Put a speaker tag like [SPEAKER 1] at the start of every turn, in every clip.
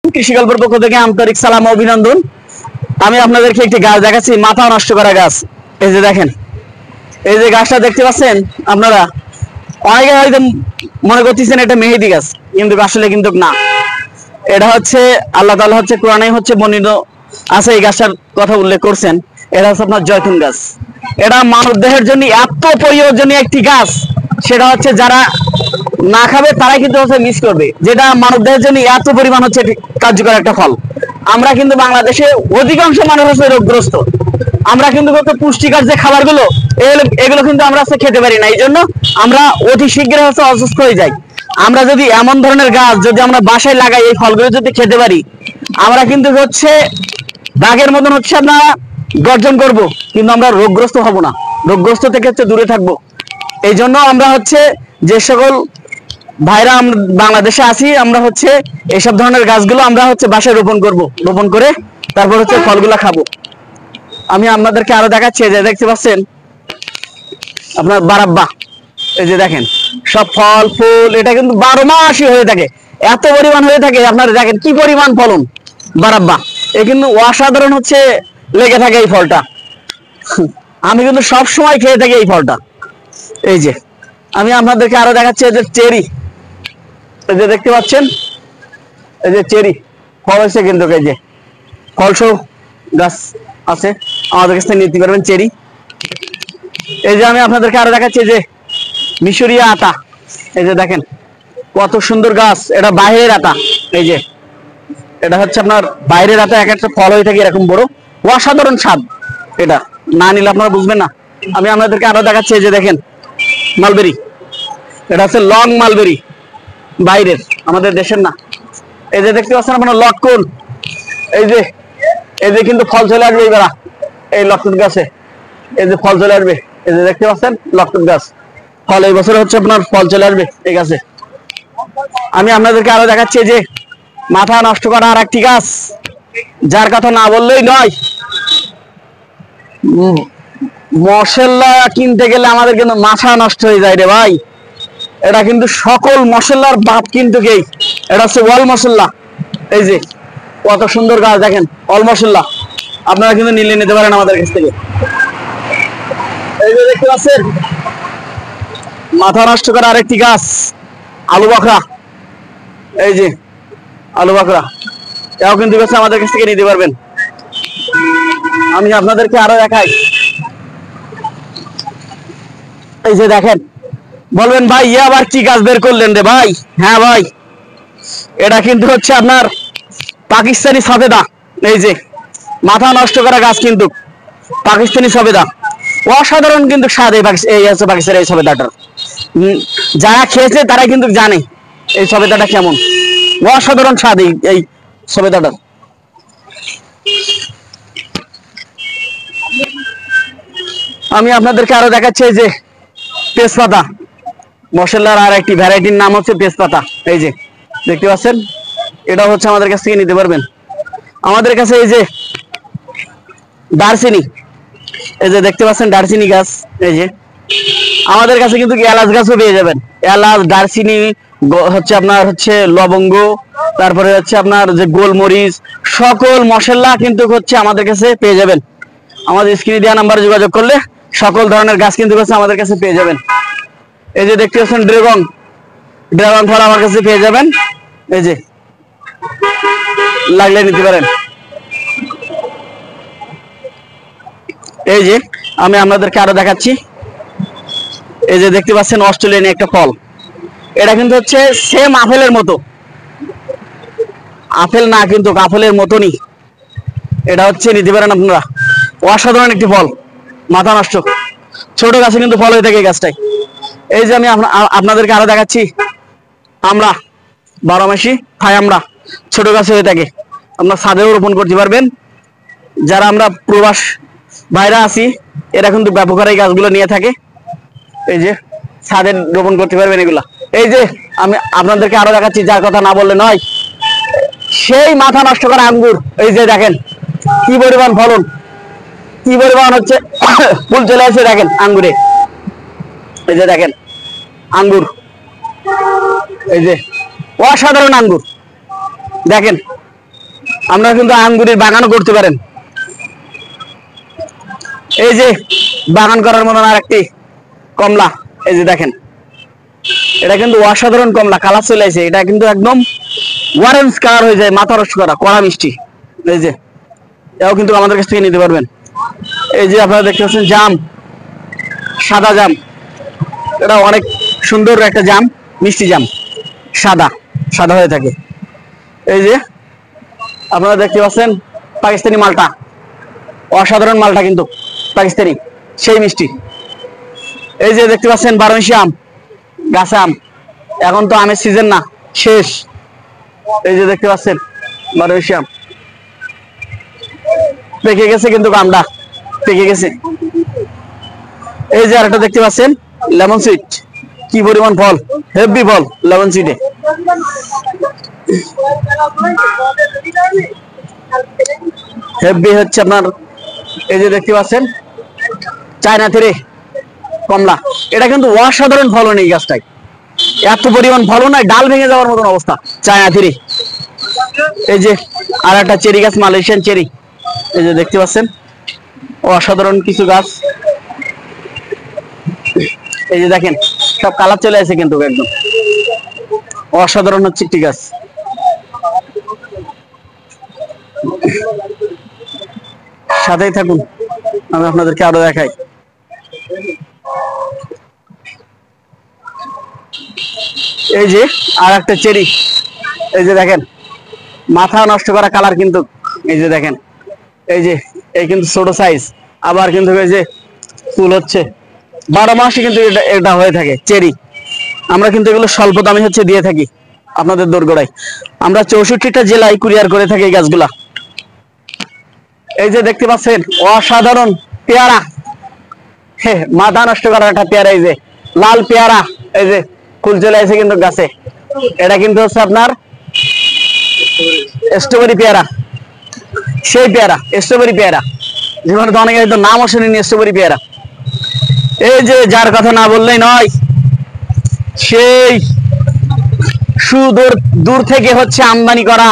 [SPEAKER 1] কৃষি গল্পের পক্ষ থেকে আন্তরিক সালাম অভিনন্দন। আমি আপনাদেরকে একটি গাছ দেখাচ্ছি, মাথা নষ্ট করা গাছ। এই যে দেখেন, এই যে গাছটা দেখতে পাচ্ছেন আপনারা, অনেকে হয়তো মনে করতেছেন এটা মেহেদি গাছ, কিন্তু আসলে কিন্তু না। এটা হচ্ছে আল্লাহ তাআলা হচ্ছে কোরআনে হচ্ছে বর্ণিত আছে, এই গাছটার কথা উল্লেখ করছেন। এটা হচ্ছে আপনার জয়তুন গাছ। এটা মানব দেহের জন্য এত প্রয়োজনীয় একটি গাছ, সেটা হচ্ছে যারা না খাবে তারাই কিন্তু হচ্ছে মিস করবে। যেটা মানব দেহের জন্য এত পরিমাণ হচ্ছে কার্যকর একটা ফল। আমরা কিন্তু বাংলাদেশে অধিকাংশ মানুষ হচ্ছে রোগগ্রস্ত। আমরা কিন্তু পুষ্টিকর যে খাবারগুলো এগুলো কিন্তু আমরা খেতে পারি না, এই জন্য আমরা অতি শীঘ্রই হচ্ছে অসুস্থ হয়ে যাই। আমরা যদি এমন ধরনের গাছ যদি আমরা বাসায় লাগাই, এই ফলগুলো যদি খেতে পারি, আমরা কিন্তু হচ্ছে বাঘের মতন হচ্ছে আপনারা গর্জন করব, কিন্তু আমরা রোগগ্রস্ত হব না, রোগগ্রস্ত থেকে হচ্ছে দূরে থাকবো। এই জন্য আমরা হচ্ছে যে সকল ভাইরা আমরা বাংলাদেশে আছি, আমরা হচ্ছে এইসব ধরনের গাছগুলো আমরা হচ্ছে বাসায় রোপণ করব, রোপণ করে তারপর হচ্ছে ফলগুলা খাবো। আমি আপনাদেরকে আরো দেখাচ্ছি, যে দেখতে পাচ্ছেন আপনার বারাব্বা। এই যে দেখেন সব ফল ফুল, এটা কিন্তু 12 মাসই হয়ে থাকে, এত পরিমাণ হয়ে থাকে। আপনারা দেখেন কি পরিমাণ ফলন বারাব্বা, এ কিন্তু অসাধারণ হচ্ছে লেগে থাকে এই ফলটা। আমি কিন্তু সব সময় খেয়ে থাকি এই ফলটা। এই যে আমি আপনাদেরকে আরো দেখাচ্ছি, এই যে চেরি, এই যে দেখতে পাচ্ছেন, এই যে চেরি ফল হয়েছে, কিন্তু এই যে ফলসহ গাছ আছে, আমাদের কাছ থেকে নিতে পারবেন চেরি। এই যে আমি আপনাদেরকে আরো দেখাচ্ছি, যে মিশরীয় আতা। এই যে দেখেন কত সুন্দর গাছ, এটা বাইরের আতা। এই যে এটা হচ্ছে আপনার বাইরের আতা, এক একটা ফল হয়ে থাকে এরকম বড়, অসাধারণ স্বাদ। এটা না নিলে আপনারা বুঝবেন না। আমি আপনাদেরকে আরো দেখাচ্ছি, এই যে দেখেন মালবেরি, এটা হচ্ছে লং মালবেরি, বাইরের, আমাদের দেশের না। এই যে দেখতে পাচ্ছেন আপনার লটকন, এই যে কিন্তু ফল চলে আসবে এইবার, এই লটকন গাছে এই যে ফল চলে আসবে। এই যে দেখতে পাচ্ছেন লটকন গাছ, ফল এই বছর হচ্ছে আপনার ফল চলে আসবে এই গাছে। আমি আপনাদেরকে আরো দেখাচ্ছি, যে মাথা নষ্ট করা আর একটি গাছ, যার কথা না বললেই নয়। মশলা কিনতে গেলে আমাদের কিন্তু মাথা নষ্ট হয়ে যায় রে ভাই। এটা কিন্তু সকল মশলার বাপ কিন্তু কে, এটা হচ্ছে ওয়াল মশলা। এই যে কত সুন্দর গাছ দেখেন, অল মশলা, আপনারা কিন্তু নিতে পারেন আমাদের কাছ থেকে। এই যে দেখতে পাচ্ছেন মাথা নষ্ট করা আরেকটি গাছ, আলু বাখরা। এই যে আলু বাখরা, এটাও কিন্তু আমাদের কাছ থেকে নিতে পারবেন। আমি আপনাদেরকে আরো দেখাই, এই যে দেখেন, বলবেন ভাই ইয়ে আবার কি গাছ বের করলেন রে ভাই। হ্যাঁ ভাই, এটা কিন্তু হচ্ছে আপনার পাকিস্তানি সবেদা। এই যে মাথা নষ্ট করা গাছ, কিন্তু পাকিস্তানি সবেদা, অসাধারণ কিন্তু স্বাদ এই হচ্ছে পাকিস্তানের এই সবেদাটার। যারা খেয়েছে তারা কিন্তু জানে এই সবেদাটা কেমন, অসাধারণ স্বাদ এই সবেদাটার। আমি আপনাদেরকে আরো দেখাচ্ছি, যে তেজপাতা, মশলার আর একটি ভ্যারাইটির নাম হচ্ছে তেজপাতা। এই যে দেখতে পাচ্ছেন, এটা হচ্ছে আমাদের কাছ থেকে নিতে পারবেন। আমাদের কাছে এই যে দারচিনি, এই যে দেখতে পাচ্ছেন দারচিনি গাছ। এই যে আমাদের কাছে কিন্তু এলাচ গাছও পেয়ে যাবেন, এলাচ, দারচিনি হচ্ছে আপনার হচ্ছে লবঙ্গ, তারপরে হচ্ছে আপনার যে গোলমরিচ, সকল মশলা কিন্তু হচ্ছে আমাদের কাছে পেয়ে যাবেন। আমাদের স্ক্রিনে দেওয়া নাম্বারে যোগাযোগ করলে সকল ধরনের গাছ কিন্তু হচ্ছে আমাদের কাছে পেয়ে যাবেন। এই যে দেখতে পাচ্ছেন ড্রাগন ফল আমার কাছে পেয়ে যাবেন। এই যে লাগলে নিতে পারেন। এই যে আমি আপনাদেরকে আরো দেখাচ্ছি, এই যে দেখতে পাচ্ছেন অস্ট্রেলিয়ান একটা ফল, এটা কিন্তু হচ্ছে সেম আপেলের মতো, আপেল না কিন্তু আপেলের মতনই, এটা হচ্ছে নিতে পারেন আপনারা। অসাধারণ একটি ফল, মাথা নষ্ট, ছোট গাছে কিন্তু ফল হয়ে থাকে এই গাছটাই। এই যে আমি আপনাদেরকে আরো দেখাচ্ছি আমরা, 12 মাসি খাই আমরা, ছোট গাছে হয়ে থাকে, আপনার ছাদেও রোপণ করতে পারবেন। যারা আমরা প্রবাস ভাইরা আছি, এরা কিন্তু ব্যাপক হারে এই গাছগুলো নিয়ে থাকে। এই যে ছাদে রোপণ করতে পারবেন এগুলা। এই যে আমি আপনাদেরকে আরো দেখাচ্ছি, যার কথা না বললে নয়, সেই মাথা নষ্ট করা আঙ্গুর। এই যে দেখেন কি পরিমাণ ফলন, কি পরিমাণ হচ্ছে ফুল চলে আসে দেখেন আঙ্গুরে। এই যে দেখেন আঙ্গুর, এই যে অসাধারণ আঙ্গুর দেখেন আপনারা কিন্তু আঙ্গুরের বাগানও করতে পারেন। এই যে বাগান করার মতন আর একটি কমলা, এই যে দেখেন, এটা কিন্তু অসাধারণ কমলা, কালার চলে আসে, এটা কিন্তু একদম অরেঞ্জ কালার হয়ে যায়, মাথা নষ্ট করা, কড়া মিষ্টি। এই যে এটাও কিন্তু আমাদের কাছ থেকে নিতে পারবেন। এই যে আপনারা দেখতে পাচ্ছেন জাম, সাদা জাম, এটা অনেক সুন্দর একটা জাম, মিষ্টি জাম, সাদা সাদা হয়ে থাকে। এই যে আপনারা দেখতে পাচ্ছেন পাকিস্তানি মালটা, অসাধারণ মালটা কিন্তু পাকিস্তানি, সেই মিষ্টি। এই যে দেখতে পাচ্ছেন 12 মাসি আম, গাছে আম, এখন তো আমের সিজন না, শেষ। এই যে দেখতে পাচ্ছেন 12 মাসি আম, পেকে গেছে কিন্তু আমটা পেকে গেছে। এই যে আরেকটা দেখতে পাচ্ছেন লেমন সুইট, কি পরিমাণ ফল, হেভি ফল লেমন সুইটে। হেভি হচ্ছে আপনার, এই যে দেখতে পাচ্ছেন চায়না থ্রি কমলা, এটা কিন্তু অসাধারণ ফলন এই গাছটায়, এত পরিমাণ ফলন নাই, ডাল ভেঙে যাওয়ার মতন অবস্থা, চায়না থ্রি। এই যে আর একটা চেরি গাছ, মালয়েশিয়ান চেরি, এই যে দেখতে পাচ্ছেন অসাধারণ কিছু গাছ। এই যে দেখেন সব কালার চলে আসে কিন্তু একদম অসাধারণ হচ্ছে একটি গাছ। সাথেই থাকুন, আমি আপনাদেরকে আরো দেখাই। এই যে আর একটা চেরি, এই যে দেখেন মাথা নষ্ট করা কালার কিন্তু, এই যে দেখেন, এই যে এই কিন্তু ছোট সাইজ, আবার কিন্তু এই যে ফুল হচ্ছে, 12 মাসে কিন্তু এটা হয়ে থাকে চেরি। আমরা কিন্তু এগুলো স্বল্প দামে হচ্ছে দিয়ে থাকি আপনাদের দোরগোড়ায়, আমরা 64টা জেলায় কুরিয়ার করে থাকি এই গাছগুলা। এই যে দেখতে পাচ্ছেন অসাধারণ পেয়ারা, হ্যাঁ মাথা নষ্ট করা একটা পেয়ারা, এই যে লাল পেয়ারা, এই যে ফুল চলে আসে কিন্তু গাছে, এটা কিন্তু হচ্ছে আপনার স্ট্রবেরি পেয়ারা, সেই পেয়ারা স্ট্রবেরি পেয়ারা, জীবনে তো অনেকে হয়তো নামও শুনিনি স্ট্রবেরি পেয়ারা। এই যে যার কথা না বললেই নয়, সেই সুদূর দূর থেকে হচ্ছে আমদানি করা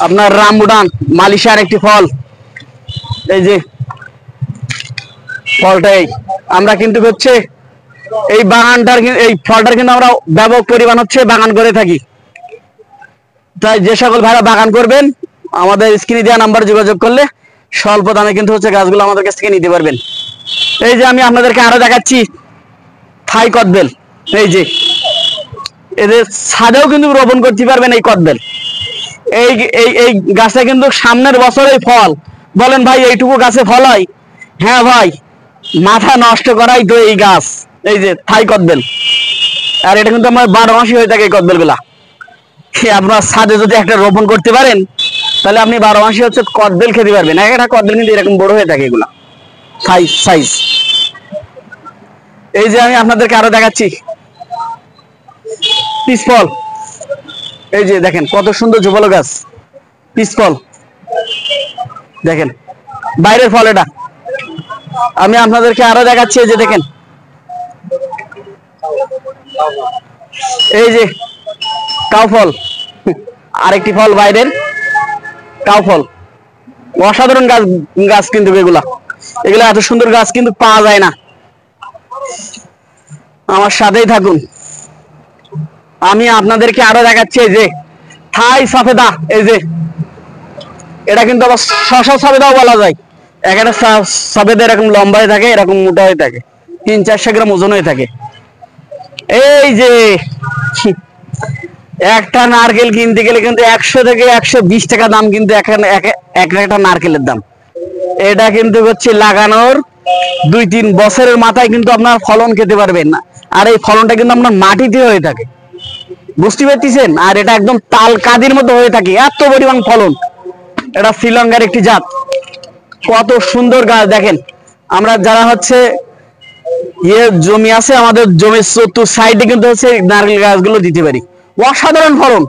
[SPEAKER 1] আপনার রামবুটান মালয়েশিয়ার একটি ফল। এই যে ফলটাই আমরা কিন্তু হচ্ছে এই বাগানটার, এই ফলটার কিন্তু আমরা ব্যাপক পরিমাণ হচ্ছে বাগান করে থাকি। তাই যে সকল ভাইরা বাগান করবেন আমাদের স্ক্রিনে দেওয়া নাম্বার যোগাযোগ করলে স্বল্প দামে কিন্তু হচ্ছে গাছগুলো আমাদের কাছ থেকে নিতে পারবেন। এই যে আমি আপনাদেরকে আরো দেখাচ্ছি থাই কদবেল, এই যে এদের ছাদেও কিন্তু রোপণ করতে পারবেন এই কদবেল। এই এই এই গাছে কিন্তু সামনের বছরেই ফল, বলেন ভাই এইটুকু গাছে ফল হয়? হ্যাঁ ভাই, মাথা নষ্ট করাই তো এই গাছ, এই যে থাই কদবেল। আর এটা কিন্তু আমার 12 মাসই হয়ে থাকে এই কদবেল গুলা। আপনার ছাদে যদি একটা রোপণ করতে পারেন তাহলে আপনি 12 মাসই হচ্ছে কদবেল খেতে পারবেন। একটা কদবেল কিন্তু এরকম বড় হয়ে থাকে এগুলা সাইজ। এই যে আমি আপনাদেরকে আরো দেখাচ্ছি পিস ফল, এই যে দেখেন কত সুন্দর ঝোপালো গাছ, পিস ফল দেখেন, বাইরের ফল এটা। আমি আপনাদেরকে আরো দেখাচ্ছি, এই যে দেখেন, এই যে কাউ ফল, আরেকটি ফল বাইরের কাউ ফল, অসাধারণ গাছ কিন্তু এগুলা এত সুন্দর গাছ কিন্তু পাওয়া যায় না। আমার সাথেই থাকুন, আমি আপনাদেরকে আরো দেখাচ্ছি এই যে থাই সফেদা, এই যে এটা কিন্তু আবার শশা সফেদাও বলা যায়। এখানে সফেদা এরকম লম্বা হয়ে থাকে, এরকম মোটা হয়ে থাকে, 300-400 গ্রাম ওজন হয়ে থাকে। এই যে একটা নারকেল কিনতে গেলে কিন্তু 100 থেকে 120 টাকা দাম, কিন্তু এখানে একটা নারকেলের দাম। এটা কিন্তু হচ্ছে লাগানোর 2-3 বছরের মাথায় কিন্তু আপনার ফলন খেতে পারবেন না, আর এই ফলনটা কিন্তু আপনার মাটিতে হয়ে থাকে, বুঝতে পারতেছেন? আর এটা একদম তাল কাদির মতো হয়ে থাকে, এত পরিমাণ ফলন। এটা শ্রীলঙ্কার একটি জাত, কত সুন্দর গাছ দেখেন। আমরা যারা হচ্ছে জমি আছে, আমাদের জমির চতুর সাইডে কিন্তু হচ্ছে নারকেল গাছগুলো দিতে পারি, অসাধারণ ফলন।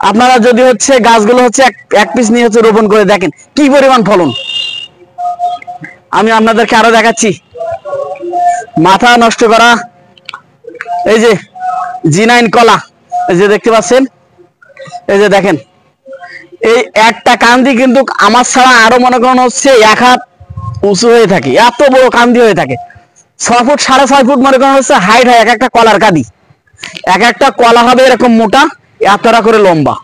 [SPEAKER 1] আপনারা যদি হচ্ছে গাছগুলো হচ্ছে এক পিস নিয়ে হচ্ছে রোপণ করে দেখেন কি পরিমাণ ফলন। আমি আপনাদেরকে আরো দেখাচ্ছি মাথা নষ্ট করা, এই যে জি9 কলা, এই যে দেখতে পাচ্ছেন, এই যে দেখেন এই একটা কান্দি কিন্তু আমার ছাড়া আরো মনে করেন হচ্ছে 1 হাত উঁচু হয়ে থাকে, এত বড় কান্দি হয়ে থাকে। 6 ফুট 6.5 ফুট মনে করেন হচ্ছে হাইট হয় এক একটা কলার কাঁদি। এক একটা কলা হবে এরকম মোটা, এতটা করে লম্বা।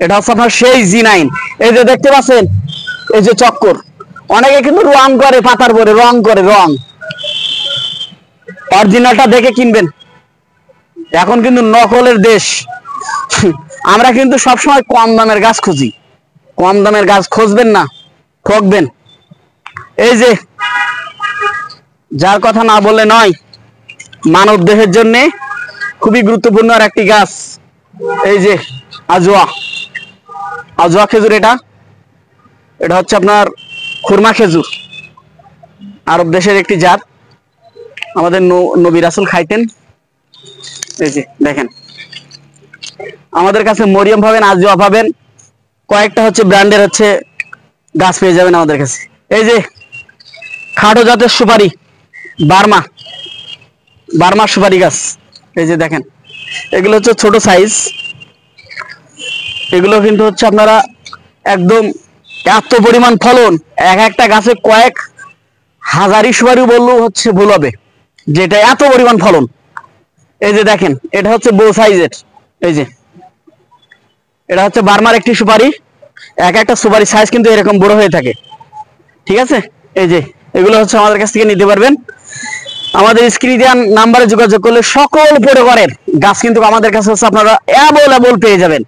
[SPEAKER 1] এটা হচ্ছে আপনার সেই জি9। এই যে দেখতে পাচ্ছেন, এই যে চক্কর, অনেকে কিন্তু রং করে, পাতার পরে রং করে, রং। অরিজিনালটা দেখে কিনবেন, এখন কিন্তু নকলের দেশ। আমরা কিন্তু সবসময় কম দামের গাছ খুঁজি, কম দামের গাছ খুঁজবেন না, ঠকবেন। এই যে যার কথা না বললে নয়, মানব দেহের জন্য খুবই গুরুত্বপূর্ণ আর একটি গাছ, এই যে আজওয়া, আজওয়া খেজুর। এটা হচ্ছে আপনার খুরমা খেজুর, আরব দেশের একটি জাত, আমাদের নবী রাসূল খাইতেন। এই যে দেখেন, আমাদের কাছে মরিয়ম পাবেন, আজওয়া পাবেন, কয়েকটা হচ্ছে ব্র্যান্ডের হচ্ছে গাছ পেয়ে যাবেন আমাদের কাছে। এই যে খাটো জাতের সুপারি, বার্মা, বার্মা সুপারি গাছ। এই যে দেখেন, এগুলো হচ্ছে ছোট সাইজ, এগুলো কিন্তু হচ্ছে আপনারা একদম এত পরিমাণ ফলন, এক একটা গাছে কয়েক হাজারি সুপারি বললেও হচ্ছে ভুল হবে, যেটা এত পরিমাণ ফলন। এই যে দেখেন, এটা হচ্ছে বড় সাইজের। এই যে এটা হচ্ছে বার্মার একটি সুপারি, এক একটা সুপারি সাইজ কিন্তু এরকম বড় হয়ে থাকে, ঠিক আছে। এই যে এগুলো হচ্ছে আমাদের কাছ থেকে নিতে পারবেন, আমাদের স্ক্রিনে দেওয়া নাম্বারে যোগাযোগ করলে সকল প্রকারের গাছ কিন্তু আমাদের কাছে হচ্ছে আপনারা অ্যাভেলেবল পেয়ে যাবেন।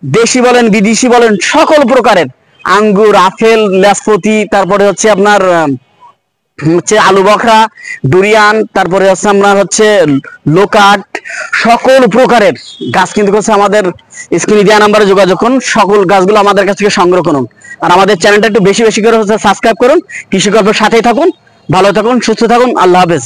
[SPEAKER 1] দেশি বলেন বিদেশি বলেন সকল প্রকারের, আঙ্গুর, আপেল, নাশপাতি, তারপরে হচ্ছে আপনার হচ্ছে আলু বখরা, ডুরিয়ান, তারপরে হচ্ছে আপনার হচ্ছে লোকাট, সকল প্রকারের গাছ কিন্তু হচ্ছে আমাদের স্ক্রিনে দেওয়া নাম্বারে যোগাযোগ করুন, সকল গাছগুলো আমাদের কাছ থেকে সংগ্রহ করুন। আর আমাদের চ্যানেলটা একটু বেশি বেশি করে হচ্ছে সাবস্ক্রাইব করুন, কৃষি গল্পের সাথেই থাকুন। ভালো থাকুন, সুস্থ থাকুন, আল্লাহ হাফেজ।